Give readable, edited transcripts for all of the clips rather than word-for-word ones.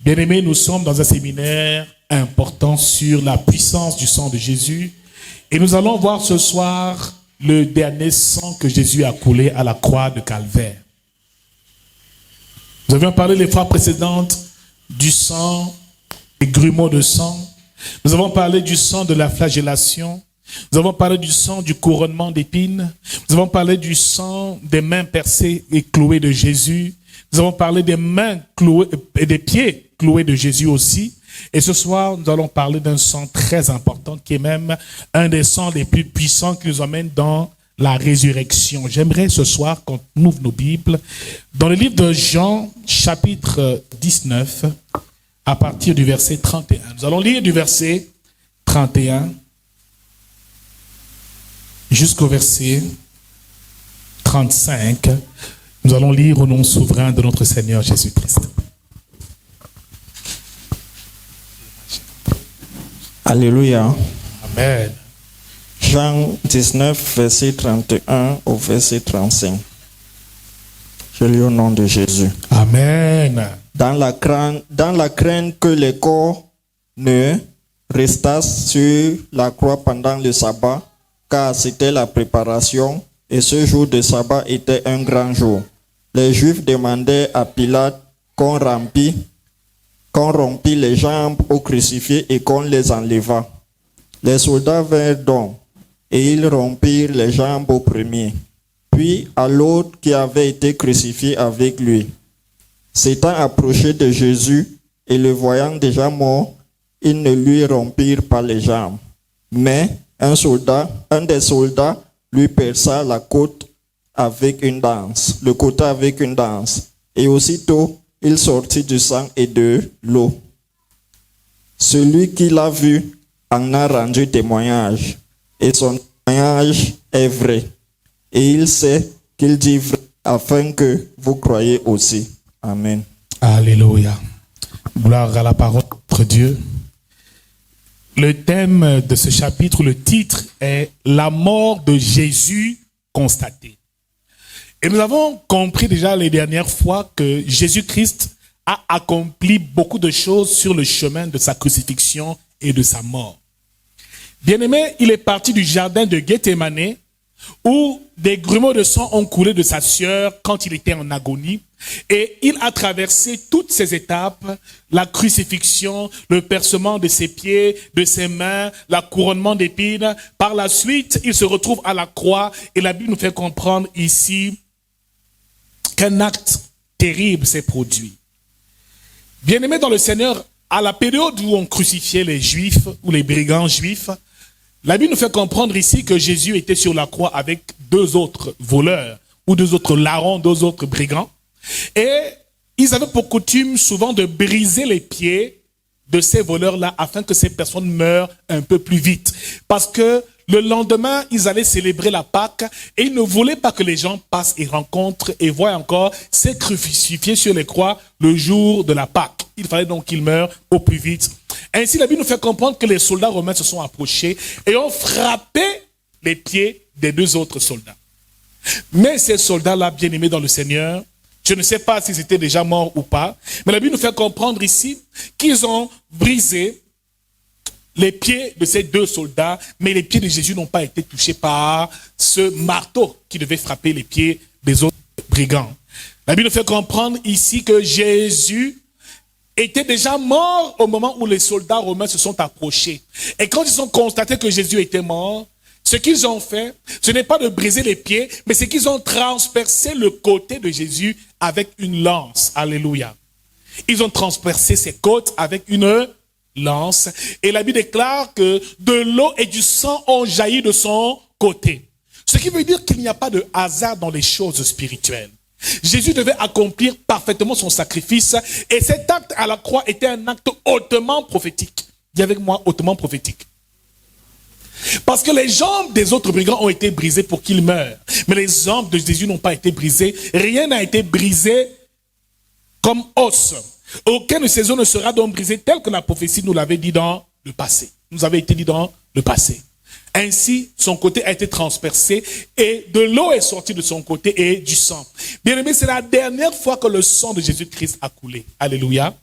Bien-aimés, nous sommes dans un séminaire important sur la puissance du sang de Jésus. Et nous allons voir ce soir le dernier sang que Jésus a coulé à la croix de Calvaire. Nous avions parlé les fois précédentes du sang, des grumeaux de sang. Nous avons parlé du sang de la flagellation. Nous avons parlé du sang du couronnement d'épines. Nous avons parlé du sang des mains percées et clouées de Jésus. Nous avons parlé des mains clouées et des pieds cloués de Jésus aussi. Et ce soir, nous allons parler d'un sang très important qui est même un des sangs les plus puissants qui nous emmène dans la résurrection. J'aimerais ce soir qu'on ouvre nos Bibles dans le livre de Jean, chapitre 19, à partir du verset 31. Nous allons lire du verset 31 jusqu'au verset 35. Nous allons lire au nom souverain de notre Seigneur Jésus-Christ. Alléluia. Amen. Jean 19, verset 31 au verset 35. Je lis au nom de Jésus. Amen. Dans la crainte que les corps ne restassent sur la croix pendant le sabbat, car c'était la préparation, et ce jour de sabbat était un grand jour. Les Juifs demandaient à Pilate qu'on rompît les jambes aux crucifiés et qu'on les enlevât. Les soldats vinrent donc, et ils rompirent les jambes au premier, puis à l'autre qui avait été crucifié avec lui. S'étant approchés de Jésus et le voyant déjà mort, ils ne lui rompirent pas les jambes. Mais un des soldats lui perça le côté avec une danse, et aussitôt il sortit du sang et de l'eau. Celui qui l'a vu en a rendu témoignage, et son témoignage est vrai, et il sait qu'il dit vrai, afin que vous croyiez aussi. Amen. Alléluia. Gloire à la parole de notre Dieu. Le thème de ce chapitre, le titre est « La mort de Jésus constatée ». Et nous avons compris déjà les dernières fois que Jésus-Christ a accompli beaucoup de choses sur le chemin de sa crucifixion et de sa mort. Bien-aimé, il est parti du jardin de Gethsémani où des grumeaux de sang ont coulé de sa sueur quand il était en agonie. Et il a traversé toutes ces étapes, la crucifixion, le percement de ses pieds, de ses mains, le couronnement d'épines. Par la suite, il se retrouve à la croix et la Bible nous fait comprendre ici qu'un acte terrible s'est produit. Bien-aimés dans le Seigneur, à la période où on crucifiait les Juifs ou les brigands juifs, la Bible nous fait comprendre ici que Jésus était sur la croix avec deux autres voleurs ou deux autres larrons, deux autres brigands. Et ils avaient pour coutume souvent de briser les pieds de ces voleurs-là afin que ces personnes meurent un peu plus vite. Parce que le lendemain, ils allaient célébrer la Pâque et ils ne voulaient pas que les gens passent et rencontrent et voient encore ces crucifiés sur les croix le jour de la Pâque. Il fallait donc qu'ils meurent au plus vite. Ainsi, la Bible nous fait comprendre que les soldats romains se sont approchés et ont frappé les pieds des deux autres soldats. Mais ces soldats-là, bien aimés dans le Seigneur, je ne sais pas s'ils étaient déjà morts ou pas, mais la Bible nous fait comprendre ici qu'ils ont brisé les pieds de ces deux soldats, mais les pieds de Jésus n'ont pas été touchés par ce marteau qui devait frapper les pieds des autres brigands. La Bible nous fait comprendre ici que Jésus était déjà mort au moment où les soldats romains se sont approchés. Et quand ils ont constaté que Jésus était mort, ce qu'ils ont fait, ce n'est pas de briser les pieds, mais c'est qu'ils ont transpercé le côté de Jésus avec une lance. Alléluia. Ils ont transpercé ses côtes avec une lance. Et la Bible déclare que de l'eau et du sang ont jailli de son côté. Ce qui veut dire qu'il n'y a pas de hasard dans les choses spirituelles. Jésus devait accomplir parfaitement son sacrifice et cet acte à la croix était un acte hautement prophétique. Dis avec moi, hautement prophétique. Parce que les jambes des autres brigands ont été brisées pour qu'ils meurent. Mais les jambes de Jésus n'ont pas été brisées. Rien n'a été brisé comme os. Aucun de ces os ne sera donc brisé tel que la prophétie nous l'avait dit dans le passé. Nous avait été dit dans le passé. Ainsi, son côté a été transpercé et de l'eau est sortie de son côté et du sang. Bien aimé, c'est la dernière fois que le sang de Jésus-Christ a coulé. Alléluia.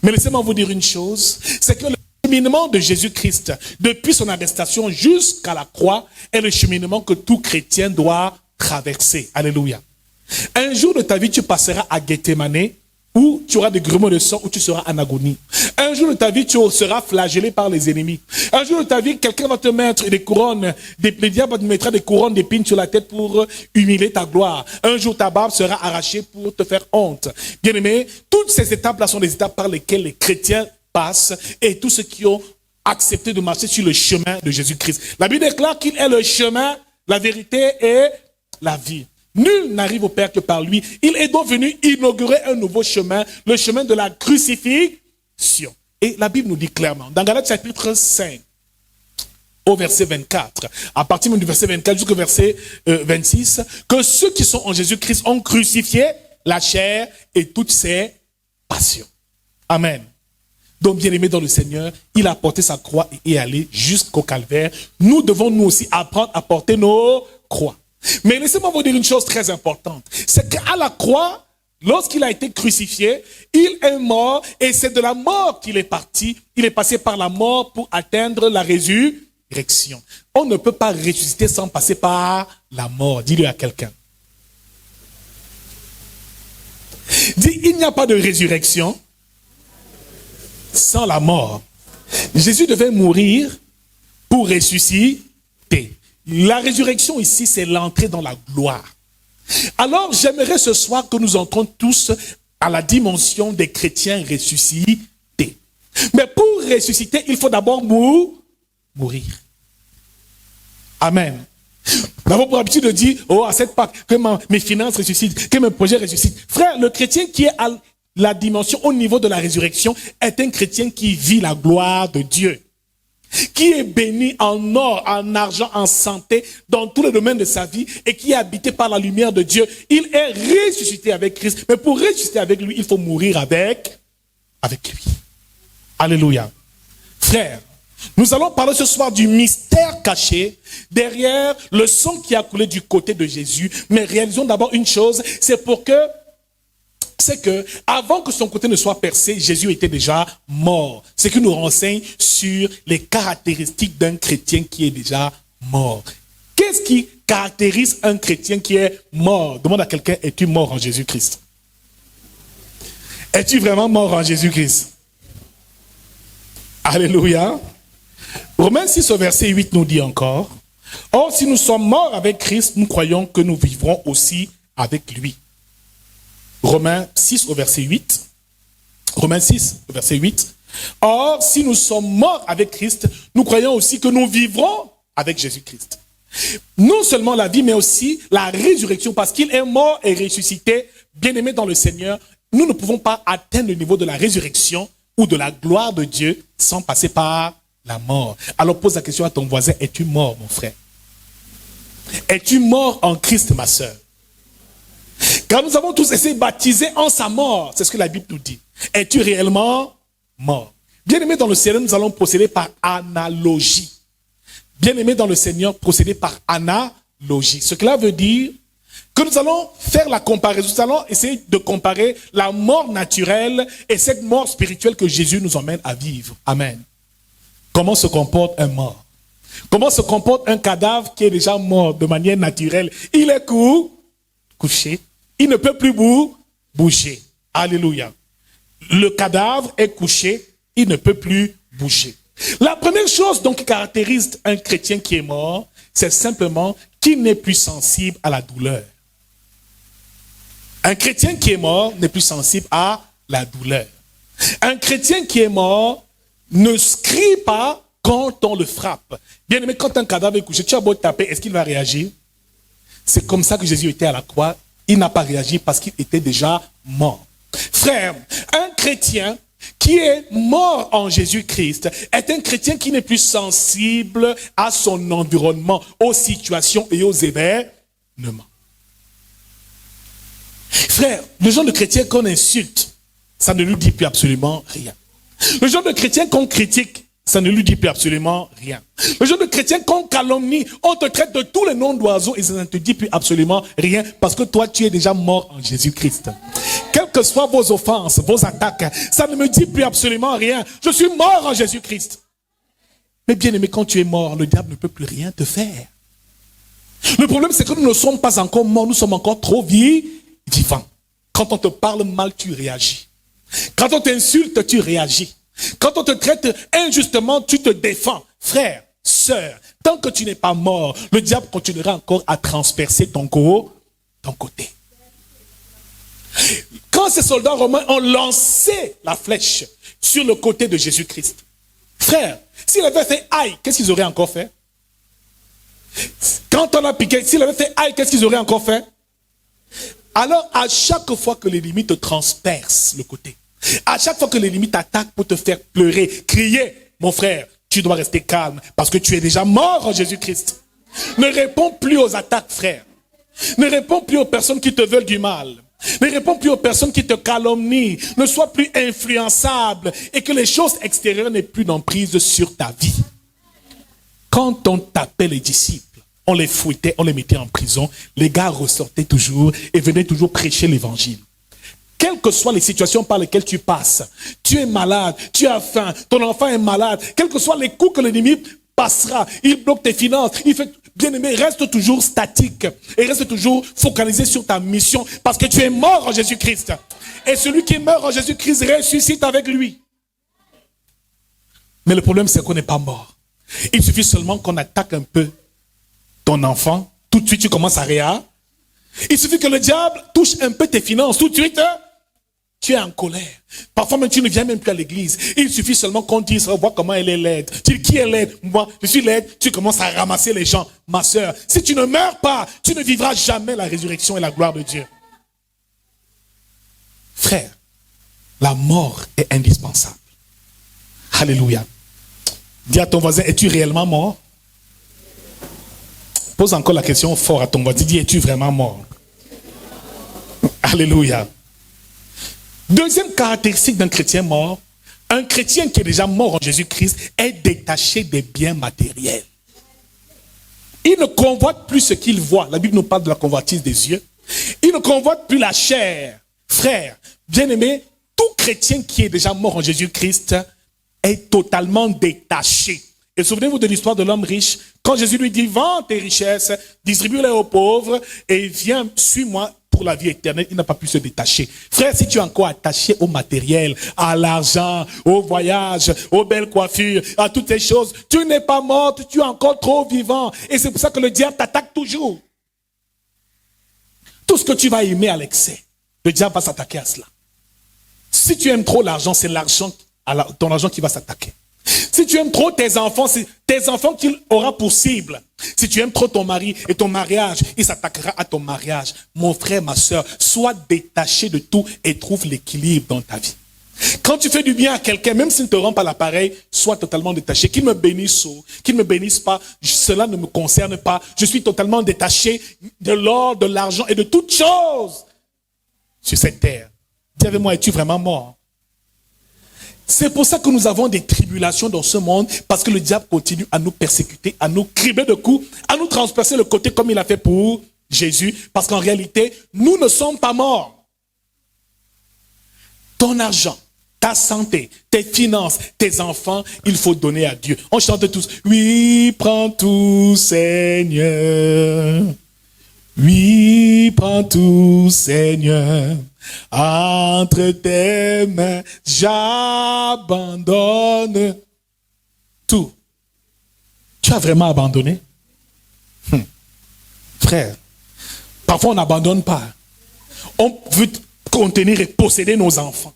Mais laissez-moi vous dire une chose, c'est que le cheminement de Jésus-Christ, depuis son arrestation jusqu'à la croix, est le cheminement que tout chrétien doit traverser. Alléluia. Un jour de ta vie, tu passeras à Gethsemane, où tu auras des grumeaux de sang, où tu seras en agonie. Un jour de ta vie, tu seras flagellé par les ennemis. Un jour de ta vie, quelqu'un va te mettre des couronnes, le diable te mettra des couronnes d'épines sur la tête pour humilier ta gloire. Un jour, ta barbe sera arrachée pour te faire honte. Bien-aimé, toutes ces étapes-là sont des étapes par lesquelles les chrétiens passent et tous ceux qui ont accepté de marcher sur le chemin de Jésus-Christ. La Bible déclare qu'il est le chemin, la vérité et la vie. Nul n'arrive au Père que par lui. Il est donc venu inaugurer un nouveau chemin, le chemin de la crucifixion. Et la Bible nous dit clairement, dans Galates chapitre 5, au verset 24, à partir du verset 24 jusqu'au verset 26, que ceux qui sont en Jésus-Christ ont crucifié la chair et toutes ses passions. Amen. Donc, bien-aimé dans le Seigneur, il a porté sa croix et est allé jusqu'au calvaire. Nous devons nous aussi apprendre à porter nos croix. Mais laissez-moi vous dire une chose très importante. C'est qu'à la croix, lorsqu'il a été crucifié, il est mort et c'est de la mort qu'il est parti. Il est passé par la mort pour atteindre la résurrection. On ne peut pas ressusciter sans passer par la mort. Dis-le à quelqu'un. Dis, il n'y a pas de résurrection sans la mort. Jésus devait mourir pour ressusciter. La résurrection ici, c'est l'entrée dans la gloire. Alors, j'aimerais ce soir que nous entrons tous à la dimension des chrétiens ressuscités. Mais pour ressusciter, il faut d'abord mourir. Amen. Nous avons pour habitude de dire, oh, à cette Pâque, que mes finances ressuscitent, que mes projets ressuscitent. Frère, le chrétien qui est à la dimension au niveau de la résurrection est un chrétien qui vit la gloire de Dieu, qui est béni en or, en argent, en santé, dans tous les domaines de sa vie, et qui est habité par la lumière de Dieu. Il est ressuscité avec Christ, mais pour ressusciter avec lui, il faut mourir avec lui. Alléluia. Frère, nous allons parler ce soir du mystère caché derrière le sang qui a coulé du côté de Jésus, mais réalisons d'abord une chose, c'est que avant que son côté ne soit percé, Jésus était déjà mort. Ce qui nous renseigne sur les caractéristiques d'un chrétien qui est déjà mort. Qu'est-ce qui caractérise un chrétien qui est mort? Demande à quelqu'un, es-tu mort en Jésus-Christ? Es-tu vraiment mort en Jésus-Christ? Alléluia. Romains 6 au verset 8 nous dit encore, « Or, si nous sommes morts avec Christ, nous croyons que nous vivrons aussi avec lui. » Romains 6 au verset 8. Romains 6 au verset 8. « Or, si nous sommes morts avec Christ, nous croyons aussi que nous vivrons avec Jésus-Christ. » Non seulement la vie, mais aussi la résurrection, parce qu'il est mort et ressuscité, bien-aimé dans le Seigneur. Nous ne pouvons pas atteindre le niveau de la résurrection ou de la gloire de Dieu sans passer par la mort. Alors pose la question à ton voisin, es-tu mort, mon frère? Es-tu mort en Christ, ma sœur? Car nous avons tous été baptisés en sa mort, c'est ce que la Bible nous dit. Es-tu réellement mort? Bien-aimé dans le Seigneur, nous allons procéder par analogie. Bien-aimé dans le Seigneur, procéder par analogie. Ce que cela veut dire que nous allons faire la comparaison, nous allons essayer de comparer la mort naturelle et cette mort spirituelle que Jésus nous emmène à vivre. Amen. Comment se comporte un mort? Comment se comporte un cadavre qui est déjà mort de manière naturelle? Il est couché, il ne peut plus bouger. Alléluia. Le cadavre est couché, il ne peut plus bouger. La première chose donc qui caractérise un chrétien qui est mort, c'est simplement qu'il n'est plus sensible à la douleur. Un chrétien qui est mort n'est plus sensible à la douleur. Un chrétien qui est mort ne crie pas quand on le frappe. Bien aimé, quand un cadavre est couché, tu as beau taper, est-ce qu'il va réagir? C'est comme ça que Jésus était à la croix. Il n'a pas réagi parce qu'il était déjà mort. Frère, un chrétien qui est mort en Jésus-Christ est un chrétien qui n'est plus sensible à son environnement, aux situations et aux événements. Frère, le genre de chrétien qu'on insulte, ça ne lui dit plus absolument rien. Le genre de chrétien qu'on critique, ça ne lui dit plus absolument rien. Le genre de chrétien qu'on calomnie, on te traite de tous les noms d'oiseaux et ça ne te dit plus absolument rien parce que toi, tu es déjà mort en Jésus-Christ. quelles que soient vos offenses, vos attaques, ça ne me dit plus absolument rien. Je suis mort en Jésus-Christ. Mais bien aimé, quand tu es mort, le diable ne peut plus rien te faire. Le problème, c'est que nous ne sommes pas encore morts, nous sommes encore trop vivants. Quand on te parle mal, tu réagis. Quand on t'insulte, tu réagis. Quand on te traite injustement, tu te défends. Frère, sœur, tant que tu n'es pas mort, le diable continuera encore à transpercer ton côté. Quand ces soldats romains ont lancé la flèche sur le côté de Jésus-Christ, frère, s'il avait fait aïe, qu'est-ce qu'ils auraient encore fait? Quand on a piqué, s'il avait fait aïe, qu'est-ce qu'ils auraient encore fait? Alors, à chaque fois que l'ennemi te transperce le côté, à chaque fois que l'ennemi t'attaque pour te faire pleurer, crier, mon frère, tu dois rester calme parce que tu es déjà mort en Jésus-Christ. Ne réponds plus aux attaques, frère. Ne réponds plus aux personnes qui te veulent du mal. Ne réponds plus aux personnes qui te calomnient. Ne sois plus influençable et que les choses extérieures n'aient plus d'emprise sur ta vie. Quand on tapait les disciples, on les fouettait, on les mettait en prison, les gars ressortaient toujours et venaient toujours prêcher l'évangile. Quelles que soient les situations par lesquelles tu passes, tu es malade, tu as faim, ton enfant est malade, quels que soient les coups que l'ennemi passera, il bloque tes finances, il fait, bien aimé, reste toujours statique et reste toujours focalisé sur ta mission parce que tu es mort en Jésus-Christ. Et celui qui meurt en Jésus-Christ ressuscite avec lui. Mais le problème, c'est qu'on n'est pas mort. Il suffit seulement qu'on attaque un peu ton enfant, tout de suite tu commences à réagir. Il suffit que le diable touche un peu tes finances, tout de suite tu es en colère. Parfois même tu ne viens même plus à l'église. Il suffit seulement qu'on dise, oh, vois comment elle est laide. Tu dis, qui est laide? Moi, je suis laide. Tu commences à ramasser les gens. Ma sœur, si tu ne meurs pas, tu ne vivras jamais la résurrection et la gloire de Dieu. Frère, la mort est indispensable. Alléluia. Dis à ton voisin, es-tu réellement mort? Pose encore la question fort à ton voisin. Dis, es-tu vraiment mort? Alléluia. Deuxième caractéristique d'un chrétien mort, un chrétien qui est déjà mort en Jésus-Christ est détaché des biens matériels. Il ne convoite plus ce qu'il voit. La Bible nous parle de la convoitise des yeux. Il ne convoite plus la chair. Frère, bien-aimé, tout chrétien qui est déjà mort en Jésus-Christ est totalement détaché. Et souvenez-vous de l'histoire de l'homme riche. Quand Jésus lui dit, vends tes richesses, distribue-les aux pauvres et viens, suis-moi pour la vie éternelle. Il n'a pas pu se détacher. Frère, si tu es encore attaché au matériel, à l'argent, au voyage, aux belles coiffures, à toutes ces choses, tu n'es pas mort, tu es encore trop vivant. Et c'est pour ça que le diable t'attaque toujours. Tout ce que tu vas aimer à l'excès, le diable va s'attaquer à cela. Si tu aimes trop l'argent, c'est ton argent qui va s'attaquer. Si tu aimes trop tes enfants, c'est tes enfants qu'il aura pour cible. Si tu aimes trop ton mari et ton mariage, il s'attaquera à ton mariage. Mon frère, ma soeur, sois détaché de tout et trouve l'équilibre dans ta vie. Quand tu fais du bien à quelqu'un, même s'il ne te rend pas l'appareil, sois totalement détaché. Qu'il me bénisse ou qu'il ne me bénisse pas, cela ne me concerne pas. Je suis totalement détaché de l'or, de l'argent et de toutes choses sur cette terre. Dis avec moi, es-tu vraiment mort? C'est pour ça que nous avons des tribulations dans ce monde, parce que le diable continue à nous persécuter, à nous cribler de coups, à nous transpercer le côté comme il a fait pour Jésus, parce qu'en réalité, nous ne sommes pas morts. Ton argent, ta santé, tes finances, tes enfants, il faut donner à Dieu. On chante tous, oui, prends tout, Seigneur. Oui, prends tout, Seigneur. Entre tes mains, j'abandonne tout. Tu as vraiment abandonné? Frère, parfois on n'abandonne pas. On veut contenir et posséder nos enfants.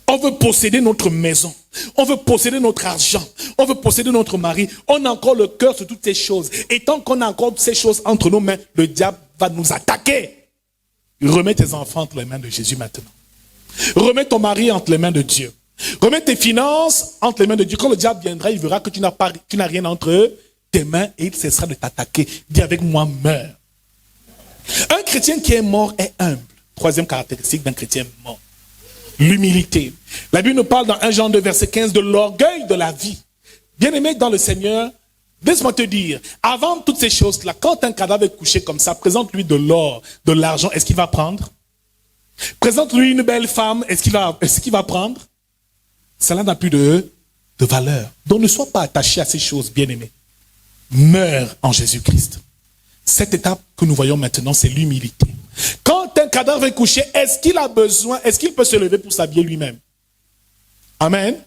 On veut posséder notre maison. On veut posséder notre argent. On veut posséder notre mari. On a encore le cœur sur toutes ces choses. Et tant qu'on a encore ces choses entre nos mains, le diable va nous attaquer. Remets tes enfants entre les mains de Jésus maintenant. Remets ton mari entre les mains de Dieu. Remets tes finances entre les mains de Dieu. Quand le diable viendra, il verra que tu n'as rien entre tes mains et il cessera de t'attaquer. Dis avec moi, meurs. Un chrétien qui est mort est humble. Troisième caractéristique d'un chrétien mort. L'humilité. La Bible nous parle dans 1 Jean 2, verset 15 de l'orgueil de la vie. Bien-aimé dans le Seigneur, laisse-moi te dire, avant toutes ces choses-là, quand un cadavre est couché comme ça, présente-lui de l'or, de l'argent, est-ce qu'il va prendre? Présente-lui une belle femme, est-ce qu'il va prendre? Cela n'a plus de valeur. Donc ne sois pas attaché à ces choses, bien-aimés. Meurs en Jésus-Christ. Cette étape que nous voyons maintenant, c'est l'humilité. Quand un cadavre est couché, est-ce qu'il peut se lever pour s'habiller lui-même? Amen.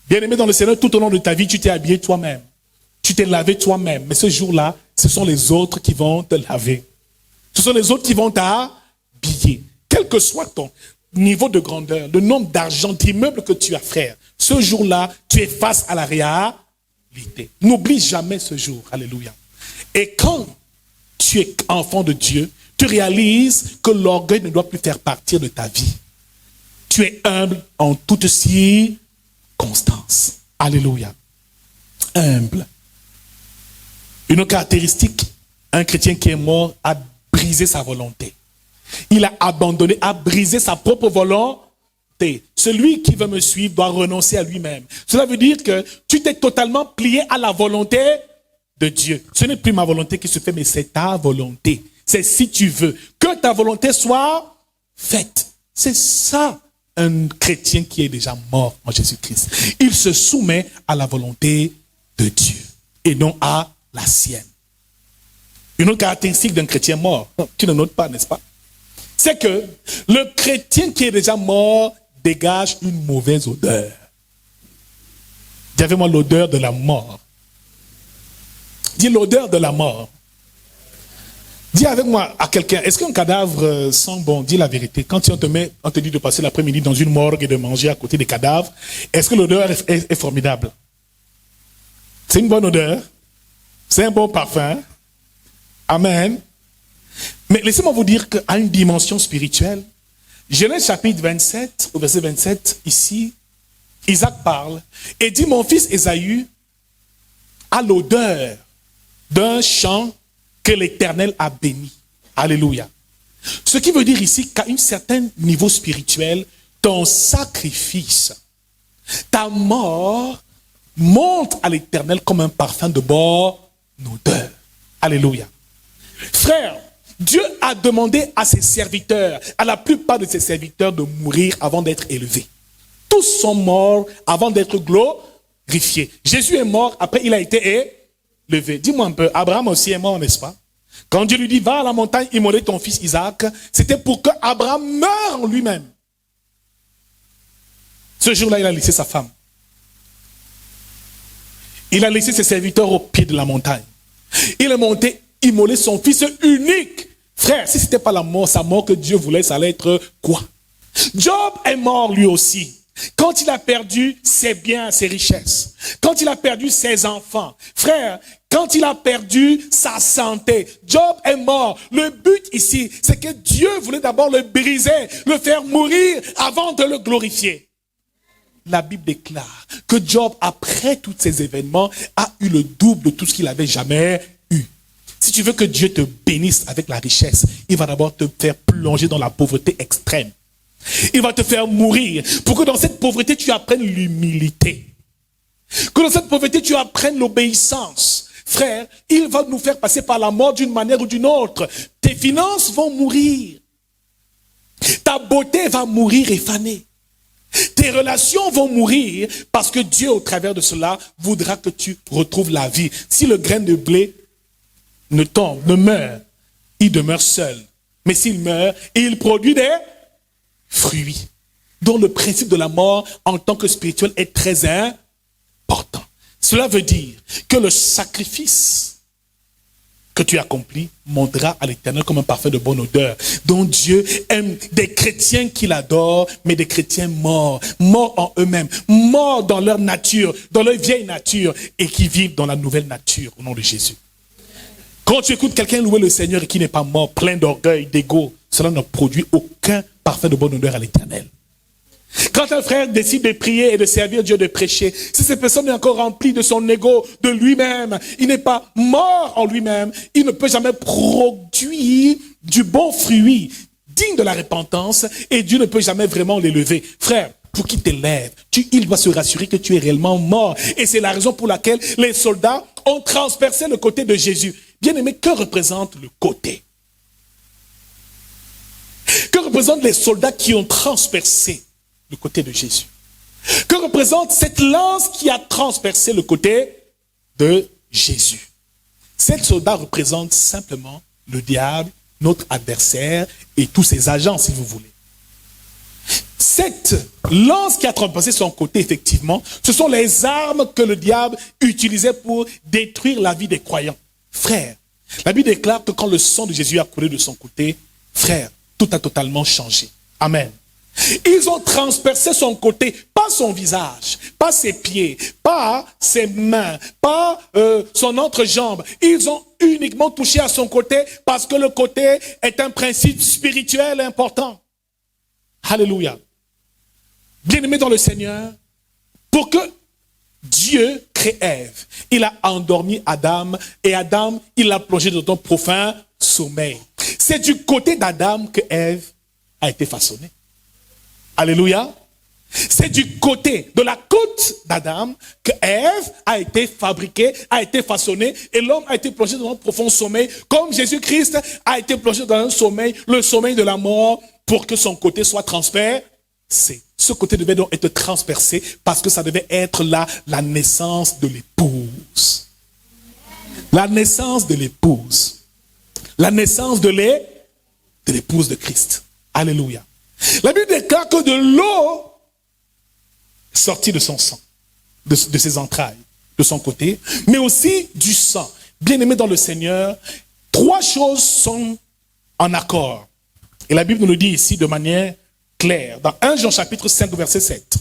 Bien-aimé dans le Seigneur, tout au long de ta vie, tu t'es habillé toi-même. Tu t'es lavé toi-même. Mais ce jour-là, ce sont les autres qui vont te laver. Ce sont les autres qui vont t'habiller. Quel que soit ton niveau de grandeur, le nombre d'argent, d'immeubles que tu as, frère, ce jour-là, tu es face à la réalité. N'oublie jamais ce jour. Alléluia. Et quand tu es enfant de Dieu, tu réalises que l'orgueil ne doit plus faire partie de ta vie. Tu es humble en toute circonstance. Alléluia. Humble. Une caractéristique, un chrétien qui est mort a brisé sa volonté. Il a abandonné, a brisé sa propre volonté. Celui qui veut me suivre doit renoncer à lui-même. Cela veut dire que tu t'es totalement plié à la volonté de Dieu. Ce n'est plus ma volonté qui se fait, mais c'est ta volonté. C'est si tu veux que ta volonté soit faite. C'est ça, un chrétien qui est déjà mort en Jésus-Christ. Il se soumet à la volonté de Dieu et non à la sienne. Une autre caractéristique d'un chrétien mort, tu ne notes pas, n'est-ce pas? C'est que le chrétien qui est déjà mort dégage une mauvaise odeur. Dis avec moi l'odeur de la mort. Dis l'odeur de la mort. Dis avec moi à quelqu'un, est-ce qu'un cadavre sent bon? Dis la vérité. Quand on te dit de passer l'après-midi dans une morgue et de manger à côté des cadavres, est-ce que l'odeur est formidable? C'est une bonne odeur. C'est un bon parfum. Amen. Mais laissez-moi vous dire qu'à une dimension spirituelle, Genèse chapitre 27, au verset 27, ici, Isaac parle et dit, mon fils Ésaü a l'odeur d'un champ que l'Éternel a béni. Alléluia. Ce qui veut dire ici qu'à un certain niveau spirituel, ton sacrifice, ta mort, monte à l'Éternel comme un parfum de bonne odeur. Alléluia. Frère, Dieu a demandé à ses serviteurs, à la plupart de ses serviteurs, de mourir avant d'être élevés. Tous sont morts avant d'être glorifiés. Jésus est mort, après il a été élevé. Dis-moi un peu, Abraham aussi est mort, n'est-ce pas? Quand Dieu lui dit, va à la montagne immoler ton fils Isaac, c'était pour que Abraham meure en lui-même. Ce jour-là, il a laissé sa femme. Il a laissé ses serviteurs au pied de la montagne. Il est monté immoler son fils unique. Frère, si ce n'était pas la mort, sa mort que Dieu voulait, ça allait être quoi? Job est mort lui aussi. Quand il a perdu ses biens, ses richesses. Quand il a perdu ses enfants. Frère, quand il a perdu sa santé. Job est mort. Le but ici, c'est que Dieu voulait d'abord le briser, le faire mourir avant de le glorifier. La Bible déclare que Job, après tous ces événements, a eu le double de tout ce qu'il avait jamais eu. Si tu veux que Dieu te bénisse avec la richesse, il va d'abord te faire plonger dans la pauvreté extrême. Il va te faire mourir pour que dans cette pauvreté, tu apprennes l'humilité. Que dans cette pauvreté, tu apprennes l'obéissance. Frère, il va nous faire passer par la mort d'une manière ou d'une autre. Tes finances vont mourir. Ta beauté va mourir et faner. Tes relations vont mourir parce que Dieu, au travers de cela, voudra que tu retrouves la vie. Si le grain de blé ne tombe, ne meurt, il demeure seul. Mais s'il meurt, il produit des fruits. Donc le principe de la mort en tant que spirituel est très important. Cela veut dire que le sacrifice que tu accomplis montera à l'Éternel comme un parfum de bonne odeur. Donc Dieu aime des chrétiens qu'il adore, mais des chrétiens morts, morts en eux-mêmes, morts dans leur nature, dans leur vieille nature, et qui vivent dans la nouvelle nature au nom de Jésus. Quand tu écoutes quelqu'un louer le Seigneur et qui n'est pas mort, plein d'orgueil, d'ego, cela ne produit aucun parfum de bonne odeur à l'Éternel. Quand un frère décide de prier et de servir Dieu, de prêcher, si cette personne est encore remplie de son ego, de lui-même, il n'est pas mort en lui-même, il ne peut jamais produire du bon fruit digne de la repentance et Dieu ne peut jamais vraiment l'élever. Frère, pour qu'il t'élève, il doit se rassurer que tu es réellement mort. Et c'est la raison pour laquelle les soldats ont transpercé le côté de Jésus. Bien-aimé, que représente le côté? Que représentent les soldats qui ont transpercé le côté de Jésus? Que représente cette lance qui a transpercé le côté de Jésus? Ces soldats représentent simplement le diable, notre adversaire et tous ses agents, si vous voulez. Cette lance qui a transpercé son côté, effectivement, ce sont les armes que le diable utilisait pour détruire la vie des croyants. Frère, la Bible déclare que quand le sang de Jésus a coulé de son côté, frère, tout a totalement changé. Amen. Ils ont transpercé son côté, pas son visage, pas ses pieds, pas ses mains, pas son entrejambe. Ils ont uniquement touché à son côté parce que le côté est un principe spirituel important. Alléluia. Bien-aimés dans le Seigneur, pour que Dieu crée Ève, il a endormi Adam et Adam, il l'a plongé dans un profond sommeil. C'est du côté d'Adam que Ève a été façonnée. Alléluia. C'est du côté de la côte d'Adam que Ève a été fabriquée, a été façonnée et l'homme a été plongé dans un profond sommeil comme Jésus-Christ a été plongé dans un sommeil, le sommeil de la mort pour que son côté soit transpercé. Ce côté devait donc être transpercé parce que ça devait être là la naissance de l'épouse. La naissance de l'épouse. La naissance de l'épouse de Christ. Alléluia. La Bible déclare que de l'eau sortie de son sang, de ses entrailles, de son côté, mais aussi du sang. Bien-aimés dans le Seigneur, trois choses sont en accord. Et la Bible nous le dit ici de manière claire, dans 1 Jean chapitre 5, verset 7.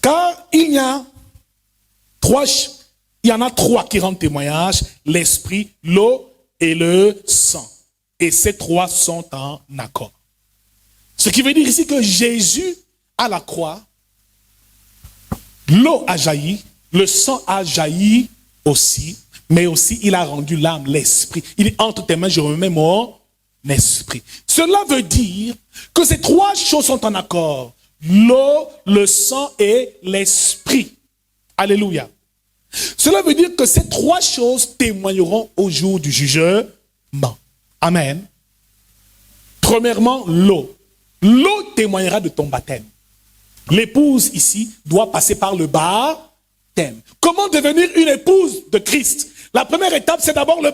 Car il y en a trois qui rendent témoignage, l'esprit, l'eau et le sang. Et ces trois sont en accord. Ce qui veut dire ici que Jésus, à la croix, l'eau a jailli, le sang a jailli aussi, mais aussi il a rendu l'âme, l'esprit. Il est entre tes mains, je remets mon esprit. Cela veut dire que ces trois choses sont en accord. L'eau, le sang et l'esprit. Alléluia. Cela veut dire que ces trois choses témoigneront au jour du jugement. Amen. Premièrement, l'eau. L'eau témoignera de ton baptême. L'épouse ici doit passer par le baptême. Comment devenir une épouse de Christ? La première étape, c'est d'abord le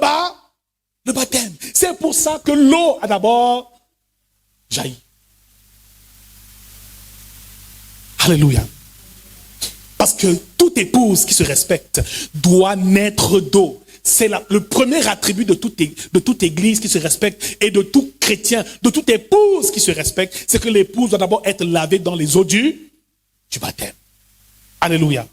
baptême. C'est pour ça que l'eau a d'abord jailli. Alléluia. Parce que toute épouse qui se respecte doit naître d'eau. C'est le premier attribut de toute église qui se respecte et de tout chrétien, de toute épouse qui se respecte, c'est que l'épouse doit d'abord être lavée dans les eaux du baptême. Alléluia.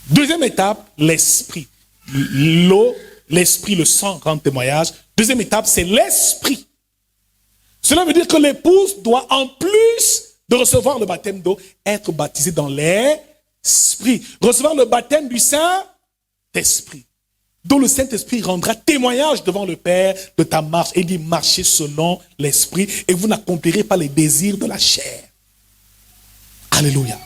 Deuxième étape, l'esprit. L'eau, l'esprit, le sang rend témoignage. Deuxième étape, c'est l'esprit. Cela veut dire que l'épouse doit, en plus de recevoir le baptême d'eau, être baptisée dans l'esprit. Recevoir le baptême du Saint-Esprit, dont le Saint-Esprit rendra témoignage devant le Père de ta marche. Et dit, marchez selon l'Esprit et vous n'accomplirez pas les désirs de la chair. Alléluia.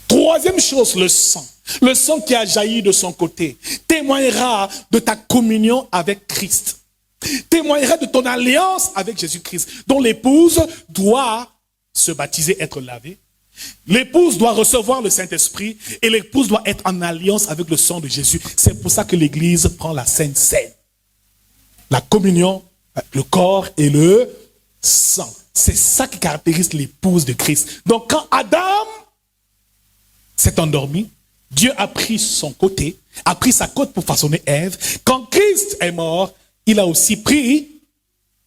Troisième chose, le sang. Le sang qui a jailli de son côté témoignera de ta communion avec Christ. Témoignera de ton alliance avec Jésus-Christ, dont l'épouse doit se baptiser, être lavée. L'épouse doit recevoir le Saint-Esprit et l'épouse doit être en alliance avec le sang de Jésus. C'est pour ça que l'Église prend la Sainte Seine. La communion, le corps et le sang. C'est ça qui caractérise l'épouse de Christ. Donc quand Adam s'est endormi, Dieu a pris son côté, a pris sa côte pour façonner Ève. Quand Christ est mort, il a aussi pris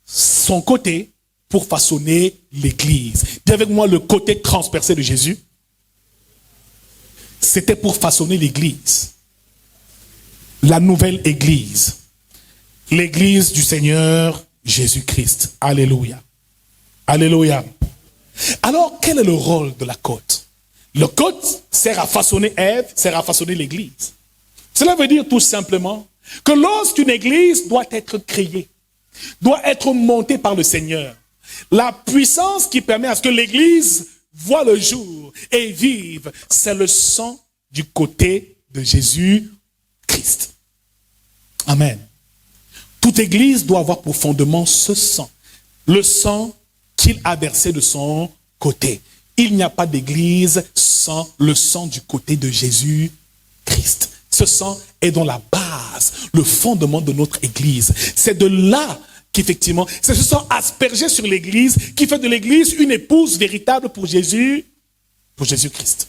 son côté pour façonner l'Église. Dis avec moi le côté transpercé de Jésus. C'était pour façonner l'Église. La nouvelle Église. L'Église du Seigneur Jésus-Christ. Alléluia. Alléluia. Alors, quel est le rôle de la côte? Le côte sert à façonner Ève, sert à façonner l'Église. Cela veut dire tout simplement que lorsqu'une Église doit être créée, doit être montée par le Seigneur, la puissance qui permet à ce que l'Église voit le jour et vive, c'est le sang du côté de Jésus-Christ. Amen. Toute Église doit avoir pour fondement ce sang. Le sang qu'il a versé de son côté. Il n'y a pas d'église sans le sang du côté de Jésus-Christ. Ce sang est dans la base, le fondement de notre église. C'est de là qu'effectivement, c'est ce sang aspergé sur l'église qui fait de l'église une épouse véritable pour Jésus-Christ.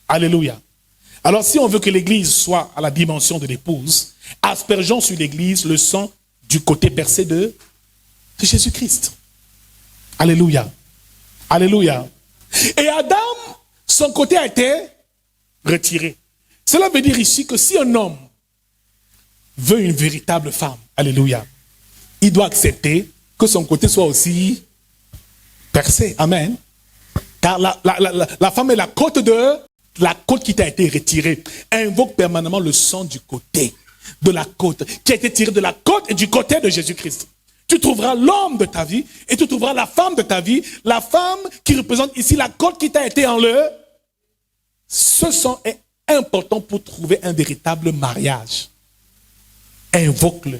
Alléluia. Alors si on veut que l'église soit à la dimension de l'épouse, aspergeons sur l'église le sang du côté percé de Jésus-Christ. Alléluia. Alléluia. Et Adam, son côté a été retiré. Cela veut dire ici que si un homme veut une véritable femme, alléluia, il doit accepter que son côté soit aussi percé. Amen. Car la femme est la côte qui t'a été retirée. Invoque permanemment le sang du côté, de la côte, qui a été tiré de la côte et du côté de Jésus-Christ. Tu trouveras l'homme de ta vie et tu trouveras la femme de ta vie, la femme qui représente ici la côte qui t'a été enlevée. Ce sang est important pour trouver un véritable mariage. Invoque-le.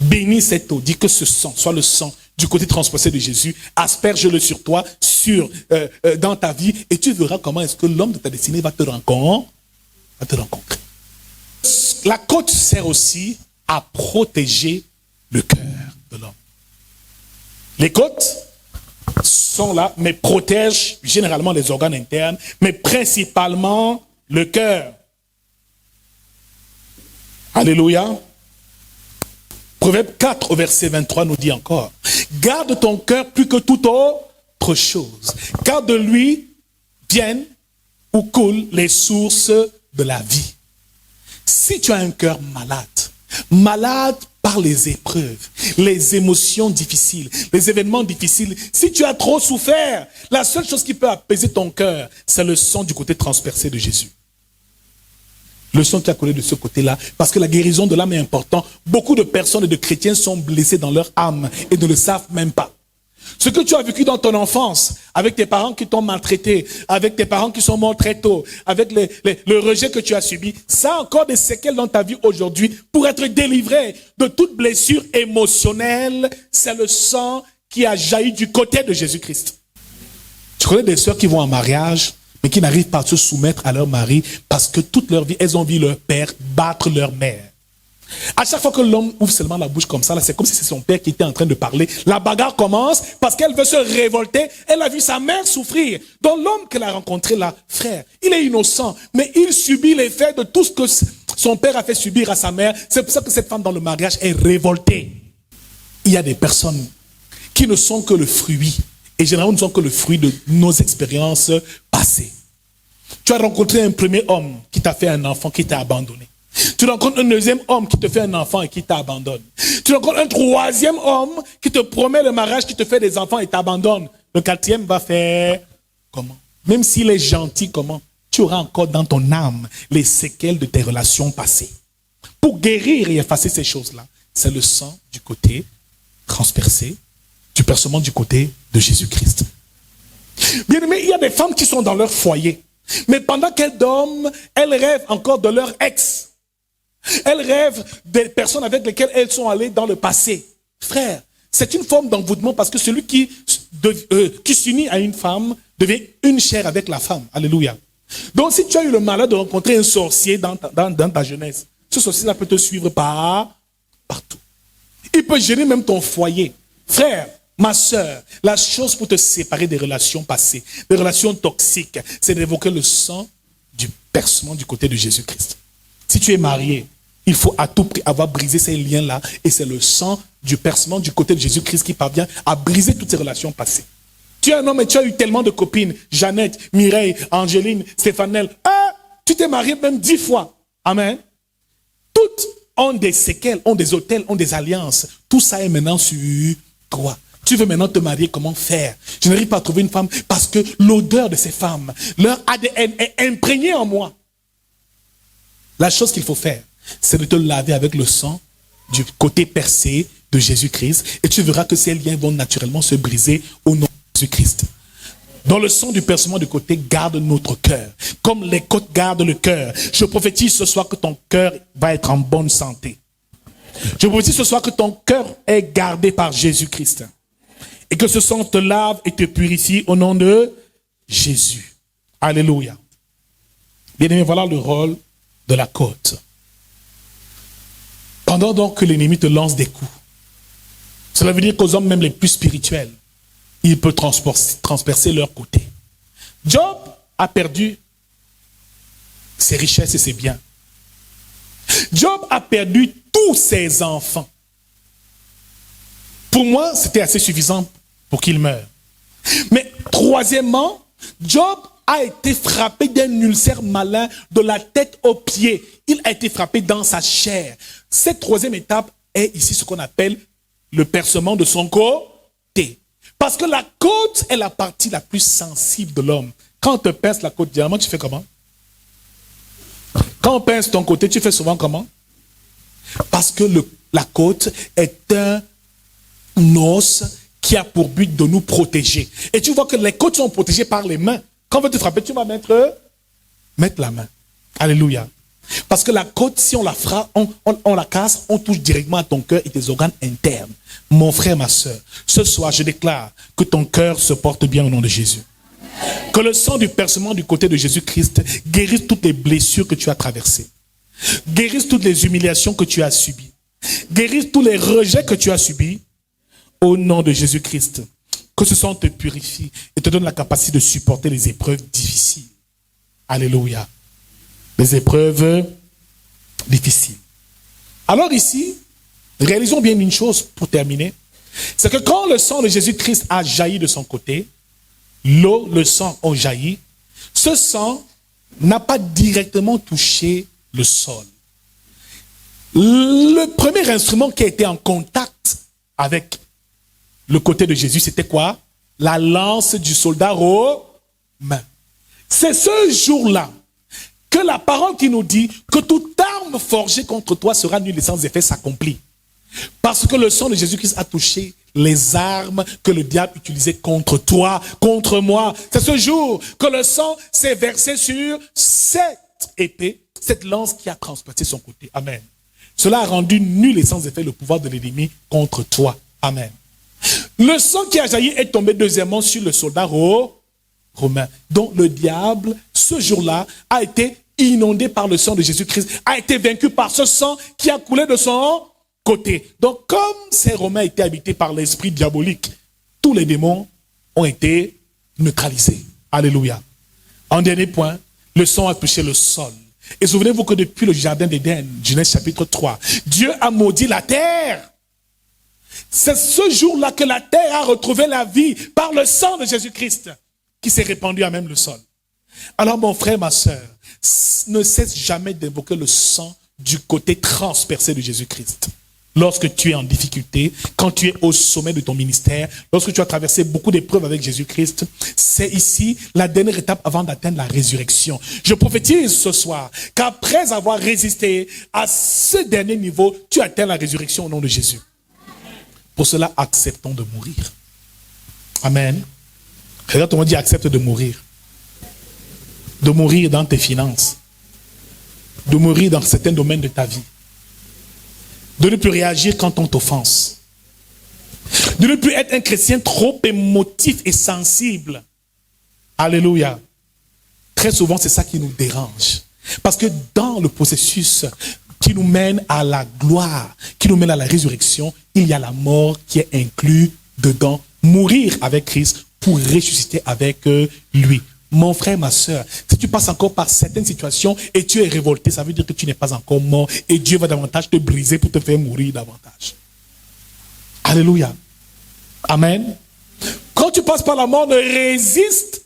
Bénis cette eau. Dis que ce sang soit le sang du côté transpercé de Jésus. Asperge-le sur toi, dans ta vie, et tu verras comment est-ce que l'homme de ta destinée va te rencontrer. La côte sert aussi à protéger le cœur de l'homme. Les côtes sont là, mais protègent généralement les organes internes, mais principalement le cœur. Alléluia. Proverbe 4 au verset 23 nous dit encore, garde ton cœur plus que toute autre chose, car de lui viennent ou coulent les sources de la vie. Si tu as un cœur malade par les épreuves, les émotions difficiles, les événements difficiles, si tu as trop souffert, la seule chose qui peut apaiser ton cœur, c'est le sang du côté transpercé de Jésus. Le sang qui a coulé de ce côté-là, parce que la guérison de l'âme est importante. Beaucoup de personnes et de chrétiens sont blessés dans leur âme et ne le savent même pas. Ce que tu as vécu dans ton enfance, avec tes parents qui t'ont maltraité, avec tes parents qui sont morts très tôt, avec le rejet que tu as subi, ça a encore des séquelles dans ta vie aujourd'hui. Pour être délivré de toute blessure émotionnelle, c'est le sang qui a jailli du côté de Jésus-Christ. Tu connais des sœurs qui vont en mariage, mais qui n'arrivent pas à se soumettre à leur mari parce que toute leur vie, elles ont vu leur père battre leur mère. À chaque fois que l'homme ouvre seulement la bouche comme ça, là, c'est comme si c'est son père qui était en train de parler. La bagarre commence parce qu'elle veut se révolter. Elle a vu sa mère souffrir. Donc l'homme qu'elle a rencontré là, frère, il est innocent, mais il subit l'effet de tout ce que son père a fait subir à sa mère. C'est pour ça que cette femme dans le mariage est révoltée. Il y a des personnes qui ne sont que le fruit, et généralement ne sont que le fruit de nos expériences passées. Tu as rencontré un premier homme qui t'a fait un enfant, qui t'a abandonné. Tu rencontres un deuxième homme qui te fait un enfant et qui t'abandonne. Tu rencontres un troisième homme qui te promet le mariage, qui te fait des enfants et t'abandonne. Le quatrième va faire comment? Même s'il est gentil, comment? Tu auras encore dans ton âme les séquelles de tes relations passées. Pour guérir et effacer ces choses-là, c'est le sang du côté transpercé, du percement du côté de Jésus-Christ. Bien aimé, il y a des femmes qui sont dans leur foyer, mais pendant qu'elles dorment, elles rêvent encore de leur ex. Elles rêvent des personnes avec lesquelles elles sont allées dans le passé. Frère, c'est une forme d'envoûtement parce que celui qui s'unit à une femme devient une chair avec la femme. Alléluia. Donc si tu as eu le malheur de rencontrer un sorcier dans ta jeunesse, ce sorcier-là peut te suivre partout. Il peut gêner même ton foyer. Frère, ma soeur, la chose pour te séparer des relations passées, des relations toxiques, c'est d'évoquer le sang du percement du côté de Jésus-Christ. Si tu es marié, il faut à tout prix avoir brisé ces liens-là, et c'est le sang du percement du côté de Jésus-Christ qui parvient à briser toutes ces relations passées. Tu es un homme et tu as eu tellement de copines, Jeannette, Mireille, Angéline, Stéphanelle. Tu t'es marié même 10 fois. Amen. Toutes ont des séquelles, ont des hôtels, ont des alliances. Tout ça est maintenant sur toi. Tu veux maintenant te marier, comment faire? Je n'arrive pas à trouver une femme parce que l'odeur de ces femmes, leur ADN est imprégné en moi. La chose qu'il faut faire, c'est de te laver avec le sang du côté percé de Jésus-Christ, et tu verras que ces liens vont naturellement se briser au nom de Jésus-Christ. Dans le sang du percement du côté, garde notre cœur. Comme les côtes gardent le cœur. Je prophétise ce soir que ton cœur va être en bonne santé. Je prophétise ce soir que ton cœur est gardé par Jésus-Christ. Et que ce sang te lave et te purifie au nom de Jésus. Alléluia. Bien-aimés, voilà le rôle de la côte. Pendant donc que l'ennemi te lance des coups, cela veut dire qu'aux hommes même les plus spirituels, il peut transpercer leur côté. Job a perdu ses richesses et ses biens. Job a perdu tous ses enfants. Pour moi, c'était assez suffisant pour qu'il meure. Mais troisièmement, Job a été frappé d'un ulcère malin de la tête aux pieds. Il a été frappé dans sa chair. Cette troisième étape est ici ce qu'on appelle le percement de son côté. Parce que la côte est la partie la plus sensible de l'homme. Quand on te pince la côte, généralement, tu fais comment? Quand on pince ton côté, tu fais souvent comment? Parce que la côte est un os qui a pour but de nous protéger. Et tu vois que les côtes sont protégées par les mains. Quand on veut te frapper, tu vas mettre la main. Alléluia. Parce que la côte, si on la frappe, on la casse, on touche directement à ton cœur et tes organes internes. Mon frère, ma soeur, ce soir, je déclare que ton cœur se porte bien au nom de Jésus. Que le sang du percement du côté de Jésus-Christ guérisse toutes les blessures que tu as traversées. Guérisse toutes les humiliations que tu as subies. Guérisse tous les rejets que tu as subis. Au nom de Jésus-Christ. Que ce sang te purifie et te donne la capacité de supporter les épreuves difficiles. Alléluia. Les épreuves difficiles. Alors ici, réalisons bien une chose pour terminer. C'est que quand le sang de Jésus-Christ a jailli de son côté, l'eau, le sang ont jailli, ce sang n'a pas directement touché le sol. Le premier instrument qui a été en contact avec le côté de Jésus, c'était quoi? La lance du soldat romain. C'est ce jour-là que la parole qui nous dit que toute arme forgée contre toi sera nulle et sans effet s'accomplit. Parce que le sang de Jésus-Christ a touché les armes que le diable utilisait contre toi, contre moi. C'est ce jour que le sang s'est versé sur cette épée, cette lance qui a transpercé son côté. Amen. Cela a rendu nul et sans effet le pouvoir de l'ennemi contre toi. Amen. Le sang qui a jailli est tombé deuxièmement sur le soldat romain. Donc le diable, ce jour-là, a été inondé par le sang de Jésus-Christ, a été vaincu par ce sang qui a coulé de son côté. Donc comme ces Romains étaient habités par l'esprit diabolique, tous les démons ont été neutralisés. Alléluia. En dernier point, le sang a touché le sol. Et souvenez-vous que depuis le jardin d'Éden, Genèse chapitre 3, Dieu a maudit la terre. C'est ce jour-là que la terre a retrouvé la vie par le sang de Jésus-Christ qui s'est répandu à même le sol. Alors mon frère, ma soeur, ne cesse jamais d'invoquer le sang du côté transpercé de Jésus-Christ. Lorsque tu es en difficulté, quand tu es au sommet de ton ministère, lorsque tu as traversé beaucoup d'épreuves avec Jésus-Christ, c'est ici la dernière étape avant d'atteindre la résurrection. Je prophétise ce soir qu'après avoir résisté à ce dernier niveau, tu atteins la résurrection au nom de Jésus. Pour cela, acceptons de mourir. Amen. Regarde, on dit accepte de mourir. De mourir dans tes finances. De mourir dans certains domaines de ta vie. De ne plus réagir quand on t'offense. De ne plus être un chrétien trop émotif et sensible. Alléluia. Très souvent, c'est ça qui nous dérange. Parce que dans le processus qui nous mène à la gloire, qui nous mène à la résurrection, il y a la mort qui est inclue dedans. Mourir avec Christ pour ressusciter avec lui. Mon frère, ma soeur, si tu passes encore par certaines situations et tu es révolté, ça veut dire que tu n'es pas encore mort et Dieu va davantage te briser pour te faire mourir davantage. Alléluia. Amen. Quand tu passes par la mort, ne résiste.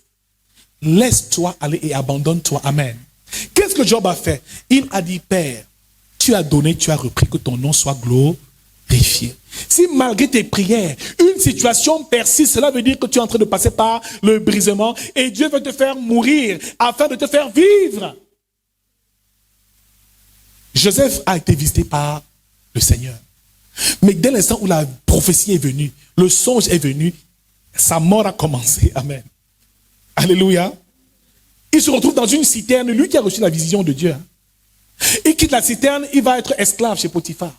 Laisse-toi aller et abandonne-toi. Amen. Qu'est-ce que Job a fait? Il a dit, Père, tu as donné, tu as repris, que ton nom soit glorifié. Si malgré tes prières, une situation persiste, cela veut dire que tu es en train de passer par le brisement et Dieu veut te faire mourir afin de te faire vivre. Joseph a été visité par le Seigneur. Mais dès l'instant où la prophétie est venue, le songe est venu, sa mort a commencé. Amen. Alléluia. Il se retrouve dans une citerne, lui qui a reçu la vision de Dieu. Il quitte la citerne, il va être esclave chez Potiphar.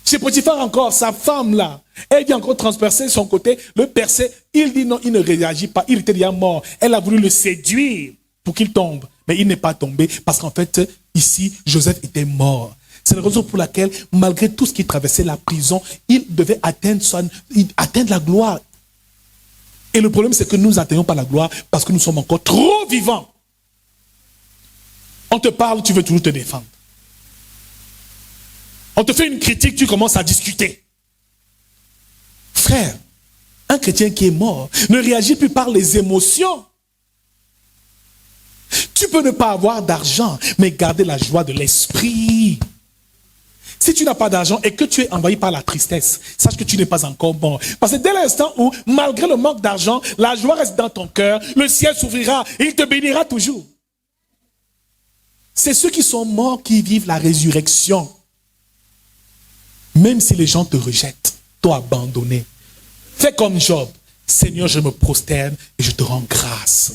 Chez Potiphar encore, sa femme là, elle vient encore transpercer son côté, le percer. Il dit non, il ne réagit pas, il était déjà mort. Elle a voulu le séduire pour qu'il tombe. Mais il n'est pas tombé parce qu'en fait, ici, Joseph était mort. C'est la raison pour laquelle, malgré tout ce qu'il traversait, la prison, il devait atteindre la gloire. Et le problème, c'est que nous n'atteignons pas la gloire parce que nous sommes encore trop vivants. On te parle, tu veux toujours te défendre. On te fait une critique, tu commences à discuter. Frère, un chrétien qui est mort ne réagit plus par les émotions. Tu peux ne pas avoir d'argent, mais garder la joie de l'esprit. Si tu n'as pas d'argent et que tu es envahi par la tristesse, sache que tu n'es pas encore mort. Parce que dès l'instant où, malgré le manque d'argent, la joie reste dans ton cœur, le ciel s'ouvrira et il te bénira toujours. C'est ceux qui sont morts qui vivent la résurrection. Même si les gens te rejettent, t'ont abandonné. Fais comme Job. Seigneur, je me prosterne et je te rends grâce.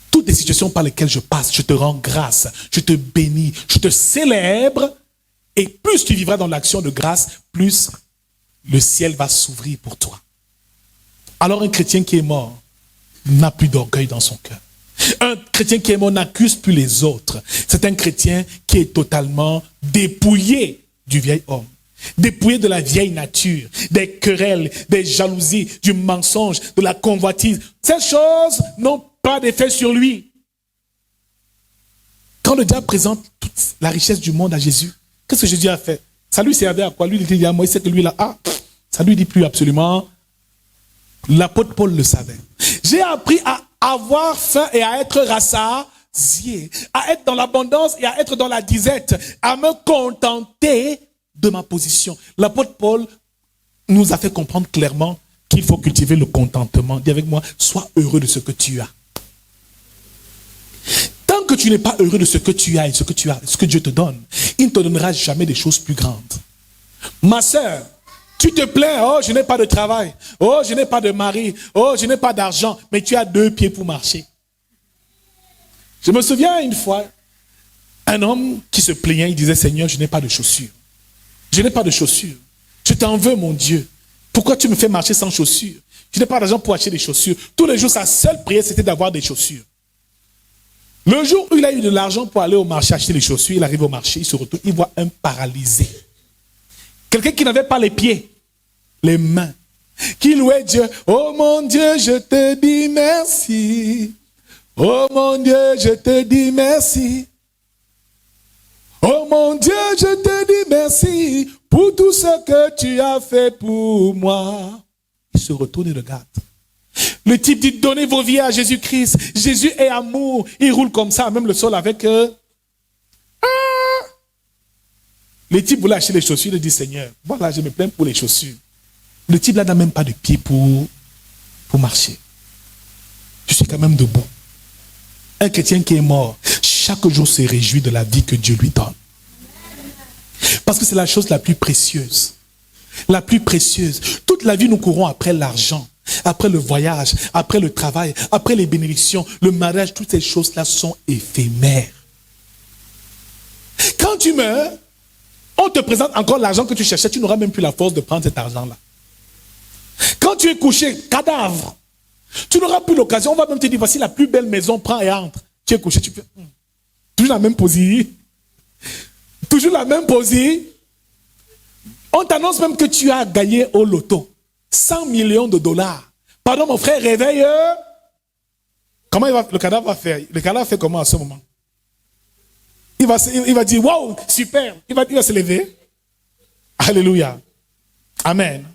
Toutes les situations par lesquelles je passe, je te rends grâce. Je te bénis, je te célèbre. Et plus tu vivras dans l'action de grâce, plus le ciel va s'ouvrir pour toi. Alors un chrétien qui est mort n'a plus d'orgueil dans son cœur. Un chrétien qui est mort n'accuse plus les autres. C'est un chrétien qui est totalement dépouillé du vieil homme. Dépouillé de la vieille nature, des querelles, des jalousies, du mensonge, de la convoitise. Ces choses n'ont pas d'effet sur lui. Quand le diable présente toute la richesse du monde à Jésus, qu'est-ce que Jésus a fait? Ça lui servait à quoi? Lui, il était à moi, il sait que lui là, ça lui dit plus absolument. L'apôtre Paul le savait. J'ai appris à avoir faim et à être rassasié, à être dans l'abondance et à être dans la disette, à me contenter de ma position. L'apôtre Paul nous a fait comprendre clairement qu'il faut cultiver le contentement. Dis avec moi, sois heureux de ce que tu as. Tant que tu n'es pas heureux de ce que tu as et ce que Dieu te donne, il ne te donnera jamais des choses plus grandes. Ma sœur, tu te plains, oh je n'ai pas de travail, oh je n'ai pas de mari, oh je n'ai pas d'argent, mais tu as 2 pieds pour marcher. Je me souviens une fois, un homme qui se plaignait, il disait, Seigneur, je n'ai pas de chaussures. Je n'ai pas de chaussures. Je t'en veux, mon Dieu. Pourquoi tu me fais marcher sans chaussures? Je n'ai pas d'argent pour acheter des chaussures. Tous les jours, sa seule prière, c'était d'avoir des chaussures. Le jour où il a eu de l'argent pour aller au marché acheter les chaussures, il arrive au marché, il se retourne, il voit un paralysé. Quelqu'un qui n'avait pas les pieds, les mains, qui louait Dieu. Oh mon Dieu, je te dis merci. Oh mon Dieu, je te dis merci. Oh mon Dieu, je te dis merci pour tout ce que tu as fait pour moi. Il se retourne et regarde. Le type dit, donnez vos vies à Jésus-Christ. Jésus est amour. Il roule comme ça, même le sol avec eux. Le type voulait acheter les chaussures. Il dit, Seigneur, voilà, je me plains pour les chaussures. Le type là n'a même pas de pied pour marcher. Je suis quand même debout. Un chrétien qui est mort, chaque jour se réjouit de la vie que Dieu lui donne. Parce que c'est la chose la plus précieuse. La plus précieuse. Toute la vie, nous courons après l'argent, après le voyage, après le travail, après les bénédictions, le mariage. Toutes ces choses-là sont éphémères. Quand tu meurs, on te présente encore l'argent que tu cherchais. Tu n'auras même plus la force de prendre cet argent-là. Quand tu es couché, cadavre, tu n'auras plus l'occasion. On va même te dire, voici la plus belle maison, prends et entre. Tu es couché, tu fais... Toujours la même position. Toujours la même position. On t'annonce même que tu as gagné au loto 100 millions de dollars. Pardon mon frère, réveille. Comment le cadavre va faire? Le cadavre fait comment à ce moment? Il va dire, waouh, super. Il va se lever. Alléluia. Amen.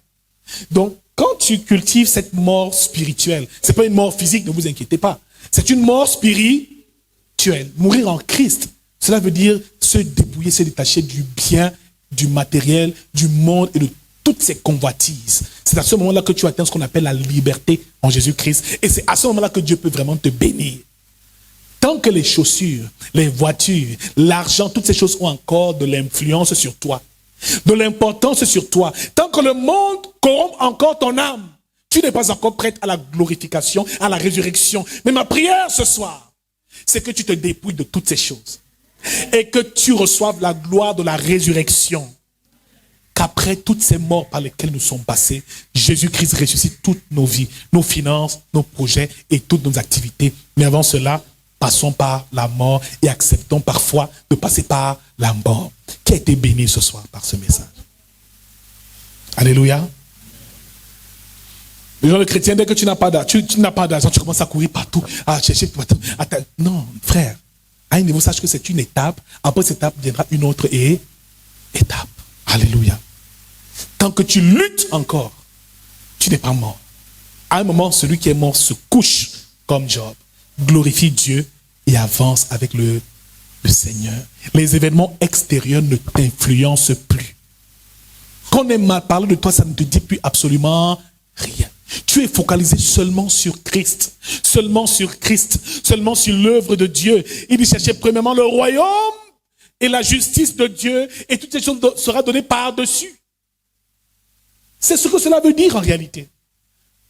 Donc, quand tu cultives cette mort spirituelle, ce n'est pas une mort physique, ne vous inquiétez pas. C'est une mort spirituelle. Mourir en Christ, cela veut dire se dépouiller, se détacher du bien, du matériel, du monde et de toutes ces convoitises. C'est à ce moment-là que tu atteins ce qu'on appelle la liberté en Jésus-Christ. Et c'est à ce moment-là que Dieu peut vraiment te bénir. Tant que les chaussures, les voitures, l'argent, toutes ces choses ont encore de l'influence sur toi, de l'importance sur toi, tant que le monde corrompt encore ton âme, tu n'es pas encore prête à la glorification, à la résurrection. Mais ma prière ce soir, c'est que tu te dépouilles de toutes ces choses et que tu reçoives la gloire de la résurrection. qu'après toutes ces morts par lesquelles nous sommes passés, Jésus-Christ ressuscite toutes nos vies, nos finances, nos projets et toutes nos activités. Mais avant cela, passons par la mort et acceptons parfois de passer par la mort. Qui a été béni ce soir par ce message? Alléluia. Le chrétien, dès que tu n'as pas d'argent, tu commences à courir partout, à chercher partout. Non, frère, à un niveau, sache que c'est une étape. Après cette étape viendra une autre étape. Alléluia. Tant que tu luttes encore, tu n'es pas mort. À un moment, celui qui est mort se couche comme Job, glorifie Dieu et avance avec le Seigneur. Les événements extérieurs ne t'influencent plus. Quand on est mal parlé de toi, ça ne te dit plus absolument rien. Tu es focalisé seulement sur Christ, seulement sur Christ, seulement sur l'œuvre de Dieu. Il dit chercher premièrement le royaume et la justice de Dieu, et toutes ces choses seront données par-dessus. C'est ce que cela veut dire en réalité.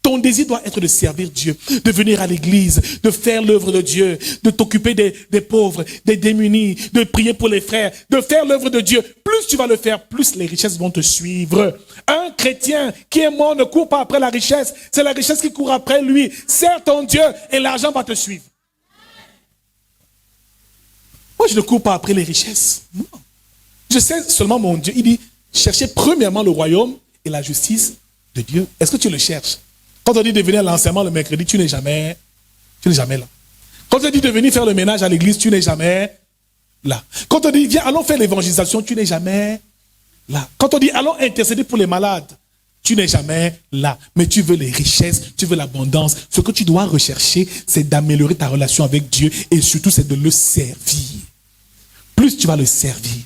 Ton désir doit être de servir Dieu, de venir à l'église, de faire l'œuvre de Dieu, de t'occuper des pauvres, des démunis, de prier pour les frères, de faire l'œuvre de Dieu. Plus tu vas le faire, plus les richesses vont te suivre. Un chrétien qui est mort ne court pas après la richesse, c'est la richesse qui court après lui. Sers ton Dieu et l'argent va te suivre. Moi, je ne cours pas après les richesses. Non. Je sais seulement mon Dieu. Il dit, cherchez premièrement le royaume et la justice de Dieu. Est-ce que tu le cherches? Quand on dit de venir à l'enseignement le mercredi, tu n'es jamais là. Quand on dit de venir faire le ménage à l'église, tu n'es jamais là. Quand on dit viens, allons faire l'évangélisation, tu n'es jamais là. Quand on dit allons intercéder pour les malades, tu n'es jamais là. Mais tu veux les richesses, tu veux l'abondance. Ce que tu dois rechercher, c'est d'améliorer ta relation avec Dieu et surtout c'est de le servir. Plus tu vas le servir,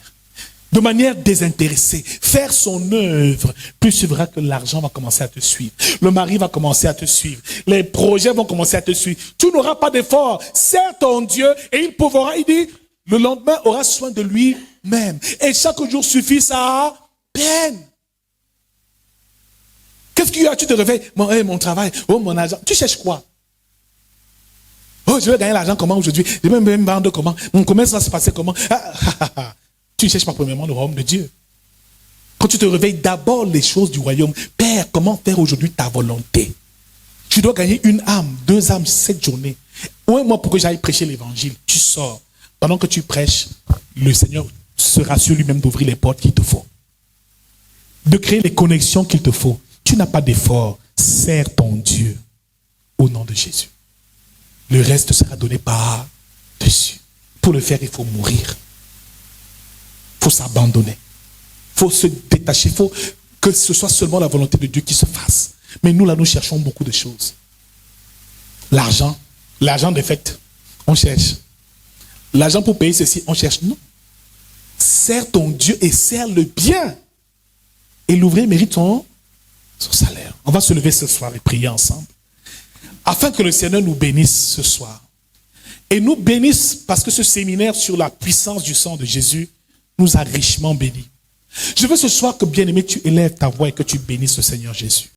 de manière désintéressée, faire son œuvre, plus tu verras que l'argent va commencer à te suivre. Le mari va commencer à te suivre. Les projets vont commencer à te suivre. Tu n'auras pas d'effort. Sers ton Dieu et il pourra, il dit, le lendemain aura soin de lui-même. Et chaque jour suffit sa peine. Qu'est-ce qu'il y a? Tu te réveilles, mon travail, mon argent. Tu cherches quoi? Oh, je vais gagner l'argent comment aujourd'hui? Je vais me vendre comment? Mon commerce va se passer comment? Tu ne cherches pas premièrement le royaume de Dieu. Quand tu te réveilles, d'abord les choses du royaume. Père, comment faire aujourd'hui ta volonté? Tu dois gagner une âme, 2 âmes, cette journée. Ouais, moi, pour que j'aille prêcher l'évangile, tu sors. Pendant que tu prêches, le Seigneur se rassure lui-même d'ouvrir les portes qu'il te faut. De créer les connexions qu'il te faut. Tu n'as pas d'effort. Sers ton Dieu au nom de Jésus. Le reste sera donné par-dessus. Pour le faire, il faut mourir. Il faut s'abandonner. Il faut se détacher. Il faut que ce soit seulement la volonté de Dieu qui se fasse. Mais nous, là, nous cherchons beaucoup de choses. L'argent des fêtes, on cherche. L'argent pour payer ceci, on cherche. Non. Sers ton Dieu et sers-le bien. Et l'ouvrier mérite son salaire. On va se lever ce soir et prier ensemble. Afin que le Seigneur nous bénisse ce soir. Et nous bénisse parce que ce séminaire sur la puissance du sang de Jésus nous a richement bénis. Je veux ce soir que, bien-aimé, tu élèves ta voix et que tu bénisses le Seigneur Jésus.